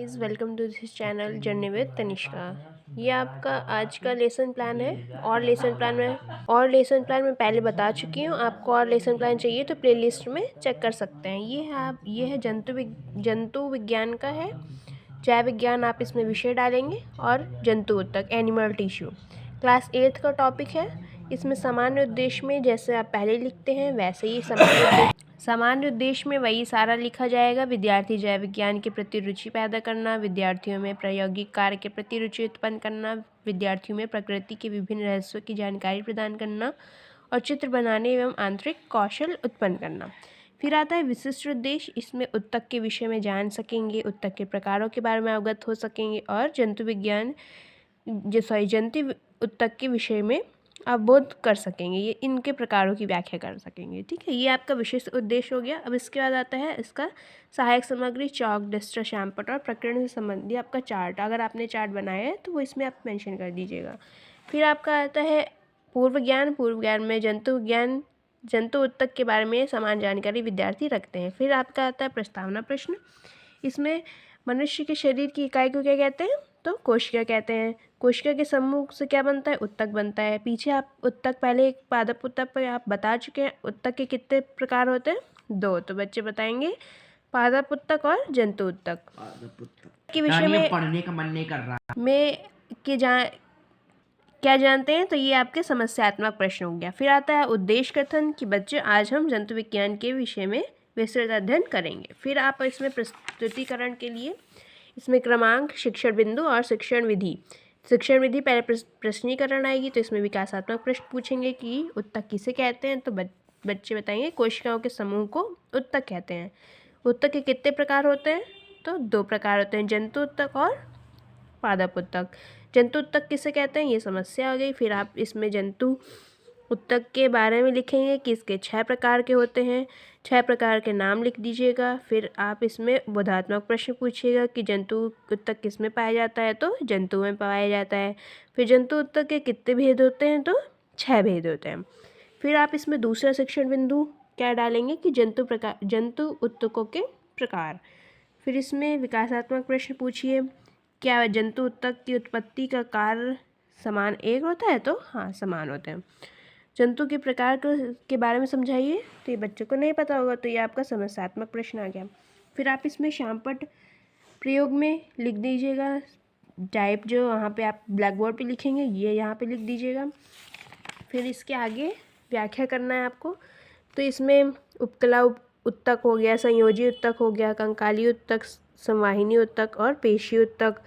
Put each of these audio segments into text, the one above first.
Guys, welcome to this channel journey with Tanishka. ये आपका आज का लेसन प्लान है। और लेसन प्लान में पहले बता चुकी हूँ। आपको और लेसन प्लान चाहिए तो प्लेलिस्ट में चेक कर सकते हैं। ये है जंतु विज्ञान का है। जैव विज्ञान आप इसमें विषय डालेंगे और जंतु तक एनिमल टिश्यू क्लास 8 का टॉपिक है। इसमें सामान्य उद्देश्य में जैसे आप पहले लिखते हैं वैसे ही सामान्य उद्देश्य में वही सारा लिखा जाएगा। विद्यार्थी जैव विज्ञान के प्रति रुचि पैदा करना, विद्यार्थियों में प्रायोगिक कार्य के प्रति रुचि उत्पन्न करना, विद्यार्थियों में प्रकृति के विभिन्न रहस्यों की जानकारी प्रदान करना और चित्र बनाने एवं आंतरिक कौशल उत्पन्न करना। फिर आता है विशिष्ट उद्देश्य। इसमें उत्तक के विषय में जान सकेंगे, उत्तक के प्रकारों के बारे में अवगत हो सकेंगे और जंतु उत्तक के विषय में अवबोध कर सकेंगे। ये इनके प्रकारों की व्याख्या कर सकेंगे। ठीक है, ये आपका विशिष्ट उद्देश्य हो गया। अब इसके बाद आता है इसका सहायक सामग्री, चौक, डस्टर, श्यामपट्ट और प्रकरण से संबंधित आपका चार्ट। अगर आपने चार्ट बनाया है तो वो इसमें आप मेंशन कर दीजिएगा। फिर आपका आता है पूर्व ज्ञान में जंतु उत्तक के बारे में समान जानकारी विद्यार्थी रखते हैं। फिर आपका आता है प्रस्तावना प्रश्न। इसमें मनुष्य के शरीर की इकाई को क्या कहते हैं? तो कोशिका कहते हैं। कोशिका के समूह से क्या बनता है? उत्तक बनता है। पीछे आप उत्तक पहले एक पादप उत्तक पर आप बता चुके हैं। उत्तक के कितने प्रकार होते हैं? 2। तो बच्चे बताएंगे पादप उत्तक और जंतु उत्तक। के विषय में पढ़ने का मन नहीं कर रहा क्या जानते हैं? तो ये आपके समस्यात्मक प्रश्न हो गया। फिर आता है उद्देश्य कथन कि बच्चे आज हम जंतु विज्ञान के विषय में विस्तृत अध्ययन करेंगे। फिर आप इसमें प्रस्तुतिकरण के लिए इसमें क्रमांक, शिक्षण बिंदु और शिक्षण विधि पहले प्रश्नीकरण आएगी तो इसमें विकासात्मक प्रश्न पूछेंगे कि उत्तक किसे कहते हैं। तो बच्चे बताएंगे कोशिकाओं के समूह को उत्तक कहते हैं। उत्तक के कितने प्रकार होते हैं? तो 2 प्रकार होते हैं, जंतु उत्तक और पादप उत्तक। जंतु उत्तक किसे कहते हैं, ये समस्या हो गई। फिर आप इसमें जंतु उत्तक के बारे में लिखेंगे कि इसके 6 प्रकार के होते हैं। 6 प्रकार के नाम लिख दीजिएगा। फिर आप इसमें बोधात्मक प्रश्न पूछिएगा कि जंतु उत्तक किस में पाया जाता है? तो जंतु में पाया जाता है। फिर जंतु उत्तक के कितने भेद होते हैं? तो 6 भेद होते हैं। फिर आप इसमें दूसरा शिक्षण बिंदु क्या डालेंगे कि जंतु उत्तकों के प्रकार। फिर इसमें विकासात्मक प्रश्न पूछिए, क्या जंतु उत्तक की उत्पत्ति का कार्य समान एक होता है? तो हाँ, समान होते हैं। जंतु के प्रकार के बारे में समझाइए। तो ये बच्चों को नहीं पता होगा, तो ये आपका समस्यात्मक प्रश्न आ गया। फिर आप इसमें श्यामपट्ट प्रयोग में लिख दीजिएगा टाइप, जो वहाँ पे आप ब्लैक बोर्ड पे लिखेंगे ये यहाँ पे लिख दीजिएगा। फिर इसके आगे व्याख्या करना है आपको। तो इसमें उपकला उत्तक हो गया, संयोजी उत्तक हो गया, कंकाली उत्तक, संवाहिनी उत्तक और पेशी उत्तक।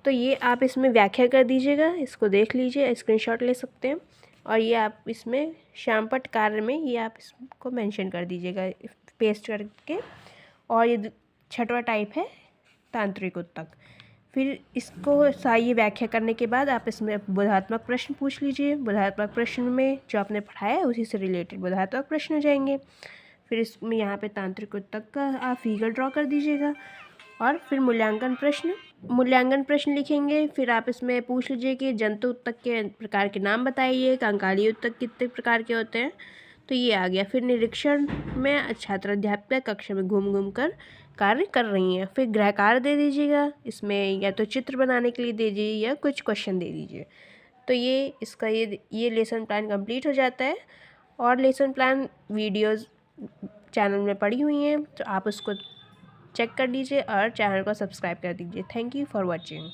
तो ये आप इसमें व्याख्या कर दीजिएगा। इसको देख लीजिए, स्क्रीनशॉट ले सकते हैं। और ये आप इसमें श्यामपट्ट कार्य में ये आप इसको मेंशन कर दीजिएगा पेस्ट करके। और ये 6वां टाइप है तांत्रिक उत्तक। फिर इसको ये व्याख्या करने के बाद आप इसमें बोधात्मक प्रश्न पूछ लीजिए। बोधात्मक प्रश्न में जो आपने पढ़ाया है उसी से रिलेटेड बोधात्मक प्रश्न हो जाएंगे। फिर इसमें यहाँ पे तांत्रिक उत्तक का आप फिगर ड्रॉ कर दीजिएगा। और फिर मूल्यांकन प्रश्न लिखेंगे। फिर आप इसमें पूछ लीजिए कि जंतु उत्तक के प्रकार के नाम बताइए, कंकाली उत्तक कितने प्रकार के होते हैं। तो ये आ गया। फिर निरीक्षण में छात्र अध्यापिका कक्षा में घूम कर कार्य कर रही हैं। फिर गृह कार्य दे दीजिएगा। इसमें या तो चित्र बनाने के लिए दे दीजिए या कुछ क्वेश्चन दे दीजिए। तो ये लेसन प्लान कंप्लीट हो जाता है। और लेसन प्लान वीडियोज़ चैनल में पड़ी हुई हैं, तो आप उसको चेक कर लीजिए और चैनल को सब्सक्राइब कर दीजिए। Thank you for watching.